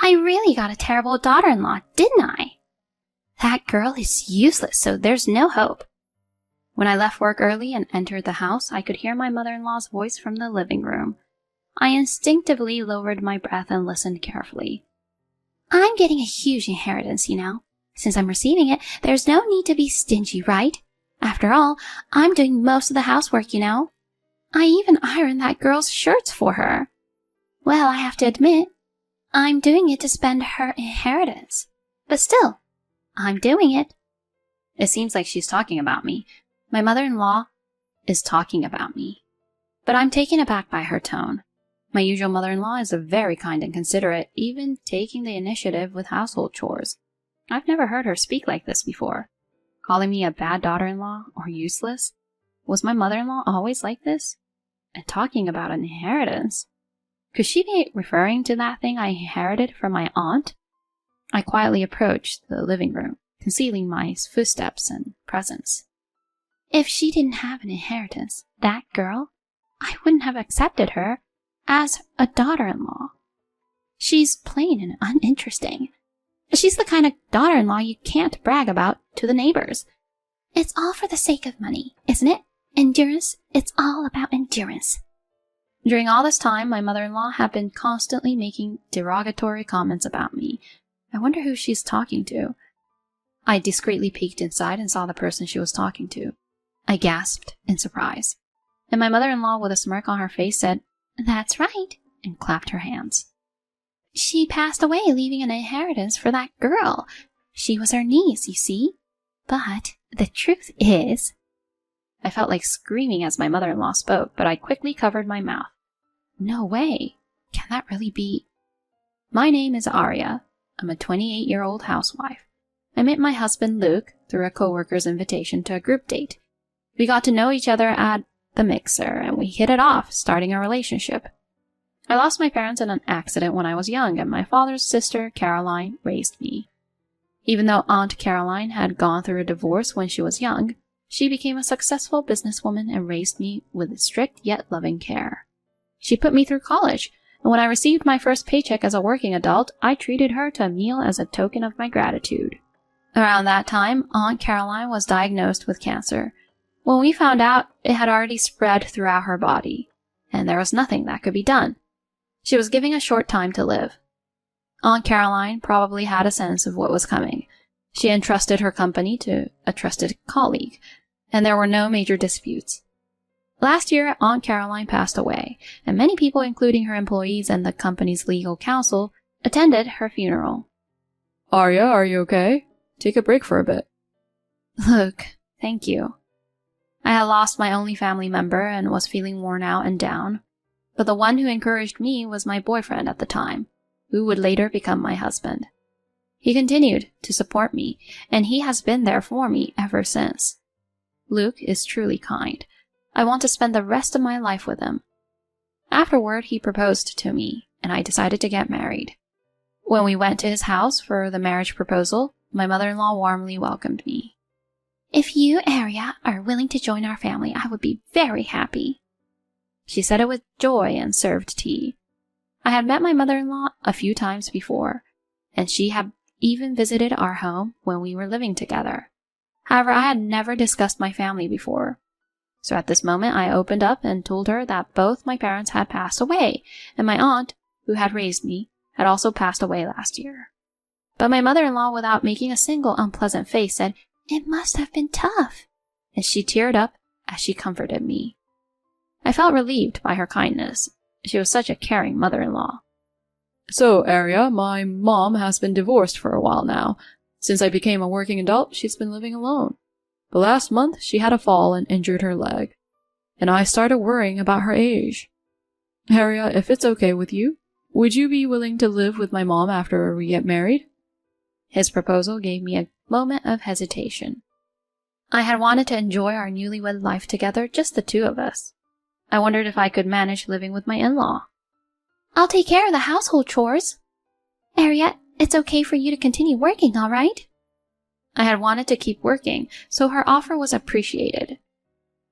I really got a terrible daughter-in-law, didn't I? That girl is useless, so there's no hope. When I left work early and entered the house, I could hear my mother-in-law's voice from the living room. I instinctively lowered my breath and listened carefully. I'm getting a huge inheritance, you know. Since I'm receiving it, there's no need to be stingy, right? After all, I'm doing most of the housework, you know. I even ironed that girl's shirts for her. Well, I have to admit, I'm doing it to spend her inheritance. But still, I'm doing it. It seems like she's talking about me. My mother-in-law is talking about me. But I'm taken aback by her tone. My usual mother-in-law is very kind and considerate, even taking the initiative with household chores. I've never heard her speak like this before. Calling me a bad daughter-in-law or useless? Was my mother-in-law always like this? And talking about an inheritance? Could she be referring to that thing I inherited from my aunt? I quietly approached the living room, concealing my footsteps and presence. If she didn't have an inheritance, that girl, I wouldn't have accepted her as a daughter-in-law. She's plain and uninteresting. She's the kind of daughter-in-law you can't brag about to the neighbors. It's all for the sake of money, isn't it? Endurance, it's all about endurance. During all this time, my mother-in-law had been constantly making derogatory comments about me. I wonder who she's talking to. I discreetly peeked inside and saw the person she was talking to. I gasped in surprise, and my mother-in-law, with a smirk on her face, said, "That's right," and clapped her hands. She passed away, leaving an inheritance for that girl. She was her niece, you see. But the truth is... I felt like screaming as my mother-in-law spoke, but I quickly covered my mouth. No way. Can that really be? My name is Arya. I'm a 28-year-old housewife. I met my husband, Luke, through a coworker's invitation to a group date. We got to know each other at the mixer, and we hit it off, starting a relationship. I lost my parents in an accident when I was young, and my father's sister, Caroline, raised me. Even though Aunt Caroline had gone through a divorce when she was young, she became a successful businesswoman and raised me with strict yet loving care. She put me through college, and when I received my first paycheck as a working adult, I treated her to a meal as a token of my gratitude. Around that time, Aunt Caroline was diagnosed with cancer. When we found out, it had already spread throughout her body, and there was nothing that could be done. She was given a short time to live. Aunt Caroline probably had a sense of what was coming. She entrusted her company to a trusted colleague, and there were no major disputes. Last year, Aunt Caroline passed away, and many people, including her employees and the company's legal counsel, attended her funeral. Arya, are you okay? Take a break for a bit. Look, thank you. I had lost my only family member and was feeling worn out and down, but the one who encouraged me was my boyfriend at the time, who would later become my husband. He continued to support me, and he has been there for me ever since. Luke is truly kind. I want to spend the rest of my life with him. Afterward, he proposed to me, and I decided to get married. When we went to his house for the marriage proposal, my mother-in-law warmly welcomed me. If you, Arya, are willing to join our family, I would be very happy. She said it with joy and served tea. I had met my mother-in-law a few times before, and she had even visited our home when we were living together. However, I had never discussed my family before. So at this moment, I opened up and told her that both my parents had passed away, and my aunt, who had raised me, had also passed away last year. But my mother-in-law, without making a single unpleasant face, said, "It must have been tough," and she teared up as she comforted me. I felt relieved by her kindness. She was such a caring mother-in-law. So, Arya, my mom has been divorced for a while now. Since I became a working adult, she's been living alone. But last month, she had a fall and injured her leg. And I started worrying about her age. Arya, if it's okay with you, would you be willing to live with my mom after we get married? His proposal gave me a moment of hesitation. I had wanted to enjoy our newlywed life together, just the two of us. I wondered if I could manage living with my in-law. I'll take care of the household chores. Arya, it's okay for you to continue working, all right? I had wanted to keep working, so her offer was appreciated.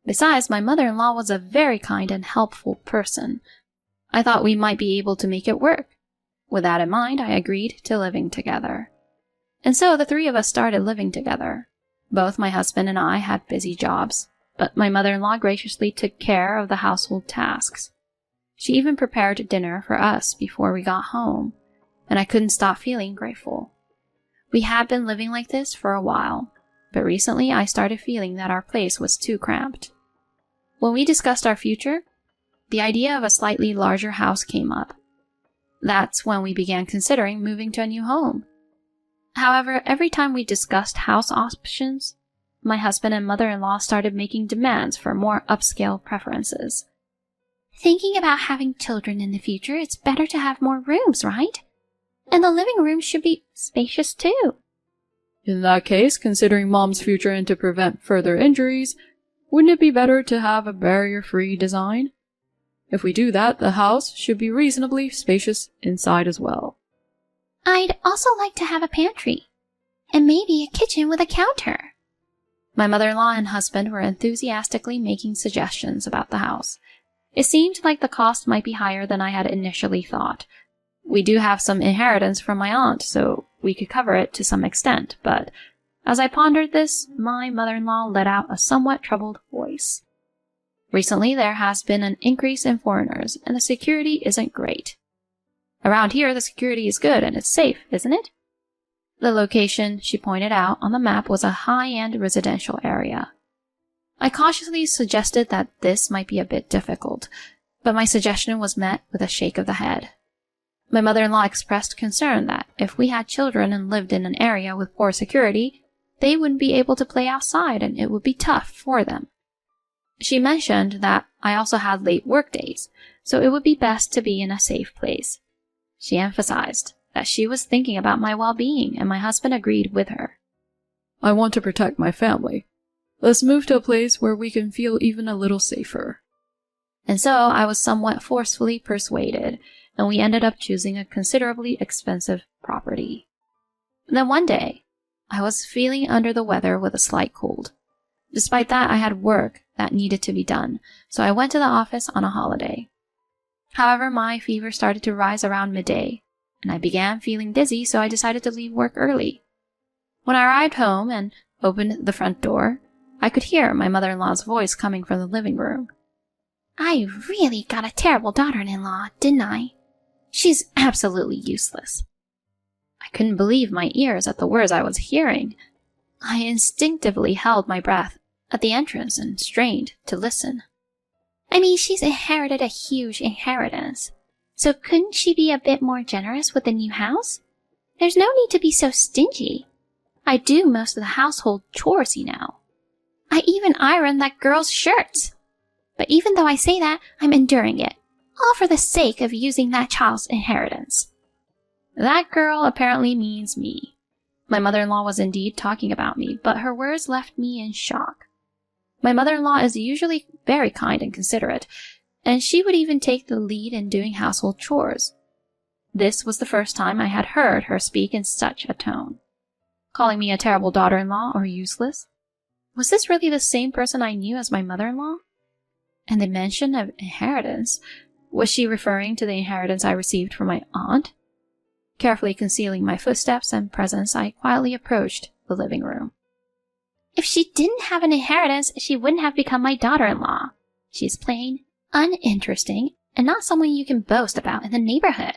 Besides, my mother-in-law was a very kind and helpful person. I thought we might be able to make it work. With that in mind, I agreed to living together. And so the three of us started living together. Both my husband and I had busy jobs, but my mother-in-law graciously took care of the household tasks. She even prepared dinner for us before we got home, and I couldn't stop feeling grateful. We had been living like this for a while, but recently I started feeling that our place was too cramped. When we discussed our future, the idea of a slightly larger house came up. That's when we began considering moving to a new home. However, every time we discussed house options, my husband and mother-in-law started making demands for more upscale preferences. Thinking about having children in the future, it's better to have more rooms, right? And the living room should be spacious too. In that case, considering Mom's future and to prevent further injuries, wouldn't it be better to have a barrier-free design? If we do that, the house should be reasonably spacious inside as well. I'd also like to have a pantry, and maybe a kitchen with a counter. My mother-in-law and husband were enthusiastically making suggestions about the house. It seemed like the cost might be higher than I had initially thought. We do have some inheritance from my aunt, so we could cover it to some extent, but as I pondered this, my mother-in-law let out a somewhat troubled voice. Recently, there has been an increase in foreigners, and the security isn't great. Around here, the security is good and it's safe, isn't it? The location she pointed out on the map was a high-end residential area. I cautiously suggested that this might be a bit difficult, but my suggestion was met with a shake of the head. My mother-in-law expressed concern that if we had children and lived in an area with poor security, they wouldn't be able to play outside and it would be tough for them. She mentioned that I also had late work days, so it would be best to be in a safe place. She emphasized that she was thinking about my well-being, and my husband agreed with her. I want to protect my family. Let's move to a place where we can feel even a little safer. And so I was somewhat forcefully persuaded, and we ended up choosing a considerably expensive property. Then one day, I was feeling under the weather with a slight cold. Despite that, I had work that needed to be done, so I went to the office on a holiday. However, my fever started to rise around midday, and I began feeling dizzy, so I decided to leave work early. When I arrived home and opened the front door, I could hear my mother-in-law's voice coming from the living room. I really got a terrible daughter-in-law, didn't I? She's absolutely useless. I couldn't believe my ears at the words I was hearing. I instinctively held my breath at the entrance and strained to listen. I mean, she's inherited a huge inheritance, so couldn't she be a bit more generous with the new house? There's no need to be so stingy. I do most of the household chores, you know. I even iron that girl's shirts. But even though I say that, I'm enduring it, all for the sake of using that child's inheritance. That girl apparently means me. My mother-in-law was indeed talking about me, but her words left me in shock. My mother-in-law is usually very kind and considerate, and she would even take the lead in doing household chores. This was the first time I had heard her speak in such a tone. Calling me a terrible daughter-in-law or useless? Was this really the same person I knew as my mother-in-law? And the mention of inheritance, was she referring to the inheritance I received from my aunt? Carefully concealing my footsteps and presence, I quietly approached the living room. If she didn't have an inheritance, she wouldn't have become my daughter-in-law. She's plain, uninteresting, and not someone you can boast about in the neighborhood.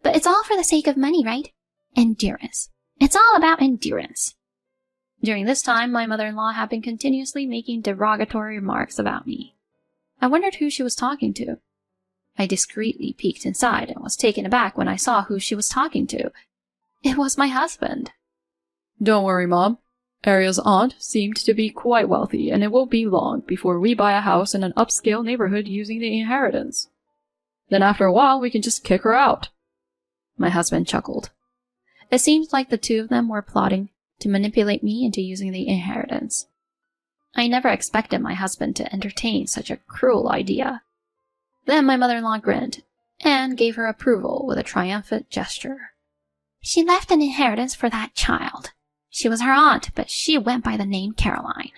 But it's all for the sake of money, right? Endurance. It's all about endurance. During this time, my mother-in-law had been continuously making derogatory remarks about me. I wondered who she was talking to. I discreetly peeked inside and was taken aback when I saw who she was talking to. It was my husband. Don't worry, Mom. Aria's aunt seemed to be quite wealthy, and it won't be long before we buy a house in an upscale neighborhood using the inheritance. Then after a while, we can just kick her out. My husband chuckled. It seemed like the two of them were plotting to manipulate me into using the inheritance. I never expected my husband to entertain such a cruel idea. Then my mother-in-law grinned and gave her approval with a triumphant gesture. She left an inheritance for that child. She was her aunt, but she went by the name Caroline.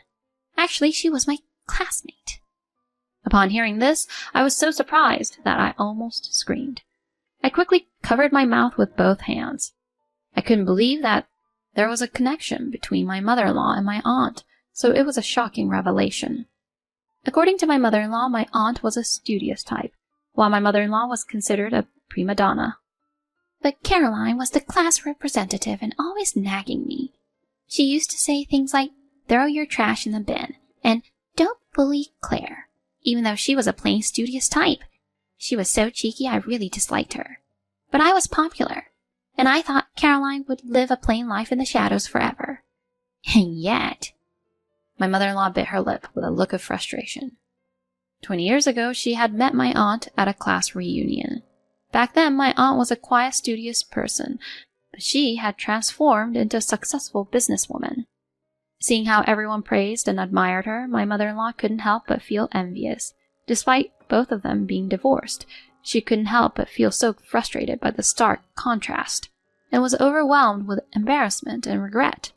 Actually, she was my classmate. Upon hearing this, I was so surprised that I almost screamed. I quickly covered my mouth with both hands. I couldn't believe that there was a connection between my mother-in-law and my aunt, so it was a shocking revelation. According to my mother-in-law, my aunt was a studious type, while my mother-in-law was considered a prima donna. But Caroline was the class representative and always nagging me. She used to say things like, "Throw your trash in the bin," and "Don't bully Claire," even though she was a plain studious type. She was so cheeky I really disliked her. But I was popular, and I thought Caroline would live a plain life in the shadows forever. And yet... My mother-in-law bit her lip with a look of frustration. 20 years ago, she had met my aunt at a class reunion. Back then, my aunt was a quiet, studious person, but she had transformed into a successful businesswoman. Seeing how everyone praised and admired her, my mother-in-law couldn't help but feel envious. Despite both of them being divorced, she couldn't help but feel so frustrated by the stark contrast, and was overwhelmed with embarrassment and regret.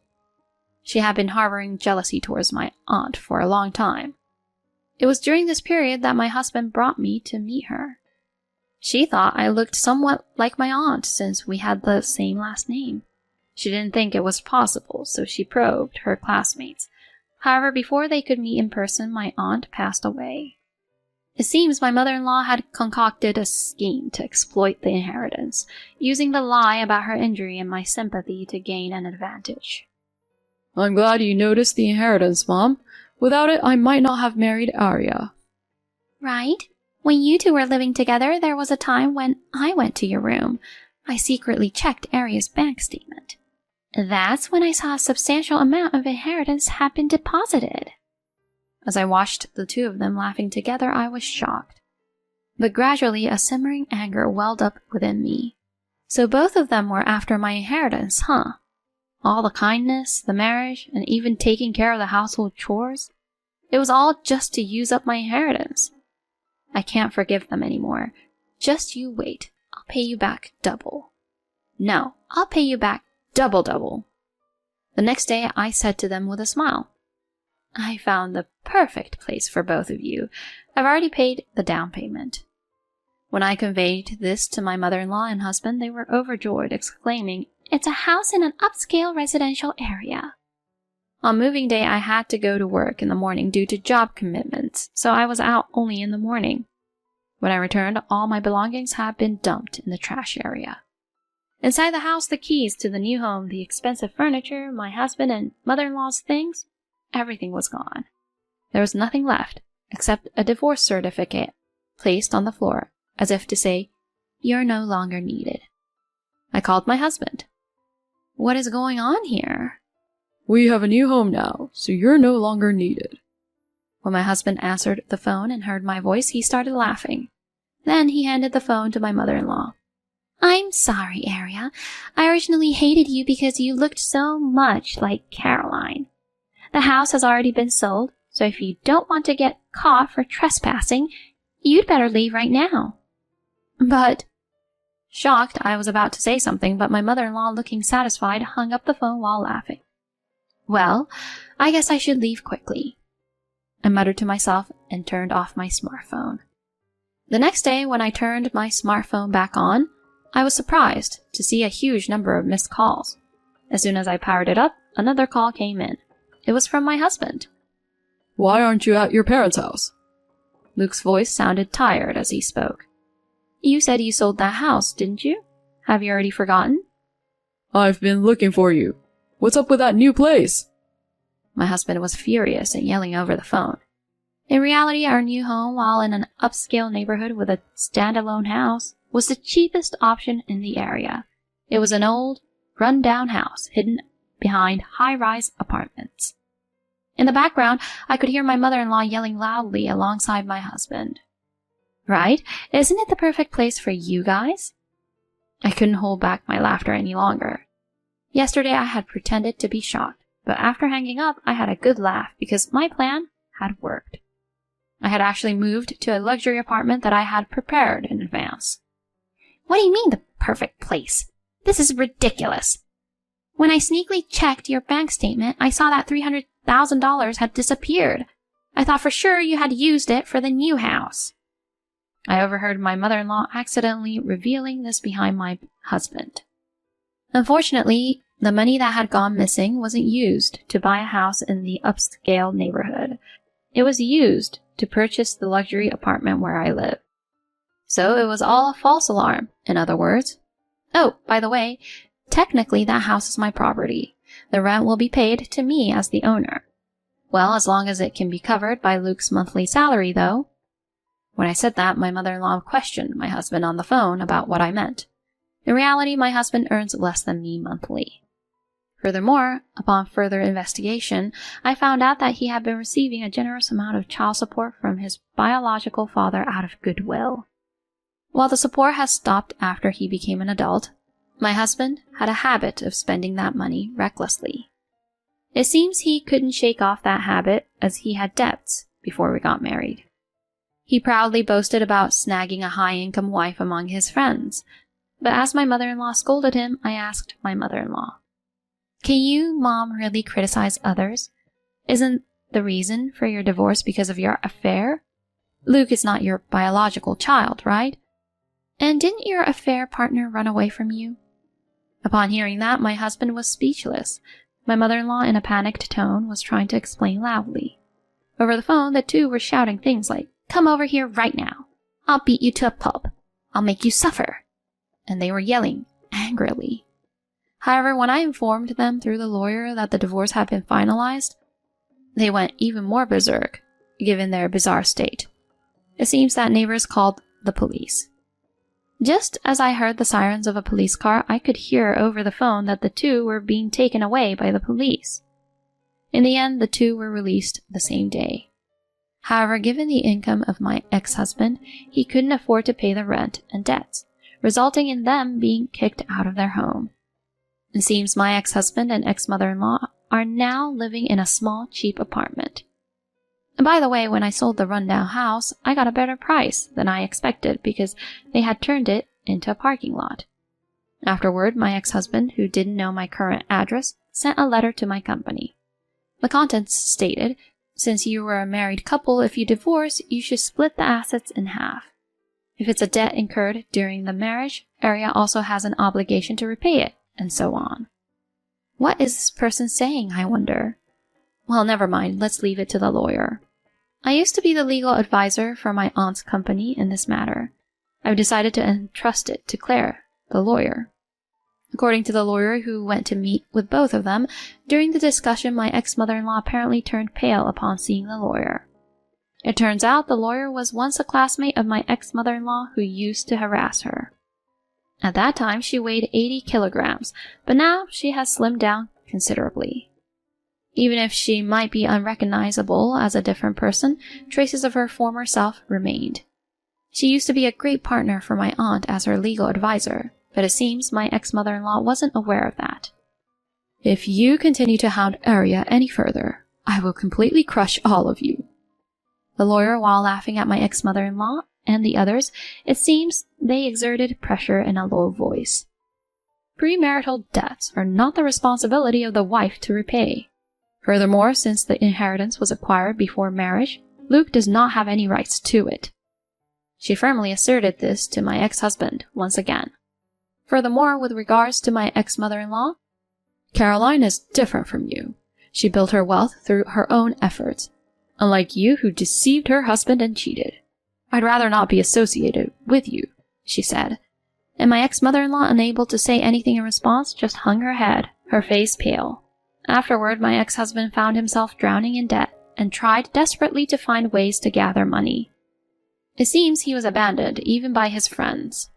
She had been harboring jealousy towards my aunt for a long time. It was during this period that my husband brought me to meet her. She thought I looked somewhat like my aunt since we had the same last name. She didn't think it was possible, so she probed her classmates. However, before they could meet in person, my aunt passed away. It seems my mother-in-law had concocted a scheme to exploit the inheritance, using the lie about her injury and my sympathy to gain an advantage. I'm glad you noticed the inheritance, Mom. Without it, I might not have married Arya. Right? When you two were living together, there was a time when I went to your room. I secretly checked Arya's bank statement. That's when I saw a substantial amount of inheritance had been deposited. As I watched the two of them laughing together, I was shocked. But gradually a simmering anger welled up within me. So both of them were after my inheritance, huh? All the kindness, the marriage, and even taking care of the household chores. It was all just to use up my inheritance. I can't forgive them anymore. Just you wait. I'll pay you back double. No, I'll pay you back double. The next day I said to them with a smile, I found the perfect place for both of you. I've already paid the down payment. When I conveyed this to my mother-in-law and husband, they were overjoyed, exclaiming, "It's a house in an upscale residential area." On moving day, I had to go to work in the morning due to job commitments, so I was out only in the morning. When I returned, all my belongings had been dumped in the trash area. Inside the house, the keys to the new home, the expensive furniture, my husband and mother-in-law's things, everything was gone. There was nothing left, except a divorce certificate placed on the floor, as if to say, "You're no longer needed." I called my husband. "What is going on here?" We have a new home now, so you're no longer needed. When my husband answered the phone and heard my voice, he started laughing. Then he handed the phone to my mother-in-law. "I'm sorry, Arya. I originally hated you because you looked so much like Caroline. The house has already been sold, so if you don't want to get caught for trespassing, you'd better leave right now." But... Shocked, I was about to say something, but my mother-in-law, looking satisfied, hung up the phone while laughing. "Well, I guess I should leave quickly," I muttered to myself and turned off my smartphone. The next day, when I turned my smartphone back on, I was surprised to see a huge number of missed calls. As soon as I powered it up, another call came in. It was from my husband. Why aren't you at your parents' house? Luke's voice sounded tired as he spoke. "You said you sold that house, didn't you? Have you already forgotten?" I've been looking for you. What's up with that new place? My husband was furious and yelling over the phone. In reality, our new home, while in an upscale neighborhood with a standalone house, was the cheapest option in the area. It was an old, run-down house hidden behind high-rise apartments. In the background, I could hear my mother-in-law yelling loudly alongside my husband. "Right? Isn't it the perfect place for you guys?" I couldn't hold back my laughter any longer. Yesterday I had pretended to be shocked, but after hanging up, I had a good laugh because my plan had worked. I had actually moved to a luxury apartment that I had prepared in advance. "What do you mean, the perfect place? This is ridiculous. When I sneakily checked your bank statement, I saw that $300,000 had disappeared. I thought for sure you had used it for the new house." I overheard my mother-in-law accidentally revealing this behind my husband. Unfortunately, the money that had gone missing wasn't used to buy a house in the upscale neighborhood. It was used to purchase the luxury apartment where I live. So it was all a false alarm, in other words. Oh, by the way, technically that house is my property. The rent will be paid to me as the owner. Well, as long as it can be covered by Luke's monthly salary, though. When I said that, my mother-in-law questioned my husband on the phone about what I meant. In reality, my husband earns less than me monthly. Furthermore, upon further investigation, I found out that he had been receiving a generous amount of child support from his biological father out of goodwill. While the support has stopped after he became an adult, my husband had a habit of spending that money recklessly. It seems he couldn't shake off that habit as he had debts before we got married. He proudly boasted about snagging a high-income wife among his friends, but as my mother-in-law scolded him, I asked my mother-in-law, "Can you, Mom, really criticize others? Isn't the reason for your divorce because of your affair? Luke is not your biological child, right? And didn't your affair partner run away from you?" Upon hearing that, my husband was speechless. My mother-in-law, in a panicked tone, was trying to explain loudly. Over the phone, the two were shouting things like, "Come over here right now. I'll beat you to a pulp. I'll make you suffer." And they were yelling angrily. However, when I informed them through the lawyer that the divorce had been finalized, they went even more berserk, given their bizarre state. It seems that neighbors called the police. Just as I heard the sirens of a police car, I could hear over the phone that the two were being taken away by the police. In the end, the two were released the same day. However, given the income of my ex-husband, he couldn't afford to pay the rent and debts, resulting in them being kicked out of their home. It seems my ex-husband and ex-mother-in-law are now living in a small, cheap apartment. And by the way, when I sold the rundown house, I got a better price than I expected because they had turned it into a parking lot. Afterward, my ex-husband, who didn't know my current address, sent a letter to my company. The contents stated, "Since you were a married couple, if you divorce, you should split the assets in half. If it's a debt incurred during the marriage, Area also has an obligation to repay it," and so on. What is this person saying, I wonder? Well, never mind, let's leave it to the lawyer. I used to be the legal advisor for my aunt's company in this matter. I've decided to entrust it to Claire, the lawyer. According to the lawyer who went to meet with both of them, during the discussion my ex-mother-in-law apparently turned pale upon seeing the lawyer. It turns out the lawyer was once a classmate of my ex-mother-in-law who used to harass her. At that time she weighed 80 kilograms, but now she has slimmed down considerably. Even if she might be unrecognizable as a different person, traces of her former self remained. She used to be a great partner for my aunt as her legal advisor, but it seems my ex-mother-in-law wasn't aware of that. "If you continue to hound Arya any further, I will completely crush all of you." The lawyer, while laughing at my ex-mother-in-law and the others, it seems they exerted pressure in a low voice. Premarital debts are not the responsibility of the wife to repay. Furthermore, since the inheritance was acquired before marriage, Luke does not have any rights to it. She firmly asserted this to my ex-husband once again. Furthermore, with regards to my ex-mother-in-law, "Caroline is different from you. She built her wealth through her own efforts, unlike you who deceived her husband and cheated. I'd rather not be associated with you," she said. And my ex-mother-in-law, unable to say anything in response, just hung her head, her face pale. Afterward, my ex-husband found himself drowning in debt and tried desperately to find ways to gather money. It seems he was abandoned even by his friends.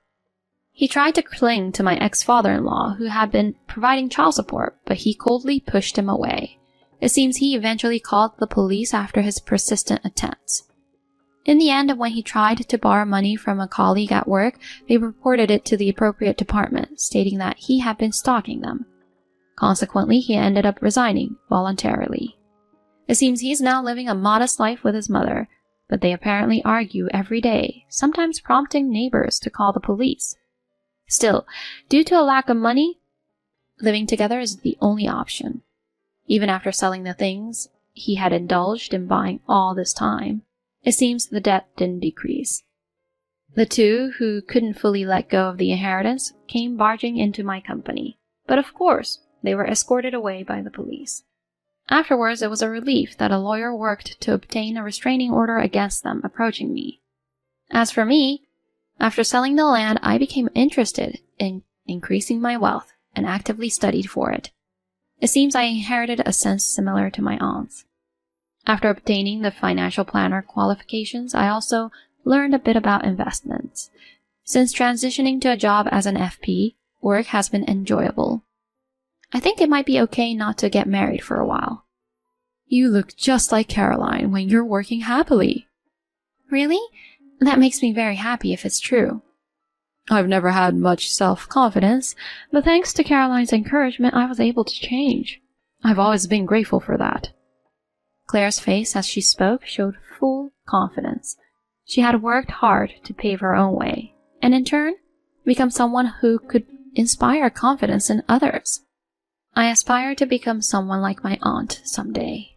He tried to cling to my ex-father-in-law, who had been providing child support, but he coldly pushed him away. It seems he eventually called the police after his persistent attempts. In the end, when he tried to borrow money from a colleague at work, they reported it to the appropriate department, stating that he had been stalking them. Consequently, he ended up resigning voluntarily. It seems he's now living a modest life with his mother, but they apparently argue every day, sometimes prompting neighbors to call the police. Still, due to a lack of money, living together is the only option. Even after selling the things he had indulged in buying all this time, it seems the debt didn't decrease. The two who couldn't fully let go of the inheritance came barging into my company, but of course, they were escorted away by the police. Afterwards, it was a relief that a lawyer worked to obtain a restraining order against them approaching me. As for me, after selling the land, I became interested in increasing my wealth and actively studied for it. It seems I inherited a sense similar to my aunt's. After obtaining the financial planner qualifications, I also learned a bit about investments. Since transitioning to a job as an FP, work has been enjoyable. I think it might be okay not to get married for a while. You look just like Caroline when you're working happily. Really? That makes me very happy if it's true. I've never had much self-confidence, but thanks to Caroline's encouragement, I was able to change. I've always been grateful for that. Claire's face as she spoke showed full confidence. She had worked hard to pave her own way, and in turn, become someone who could inspire confidence in others. I aspire to become someone like my aunt someday.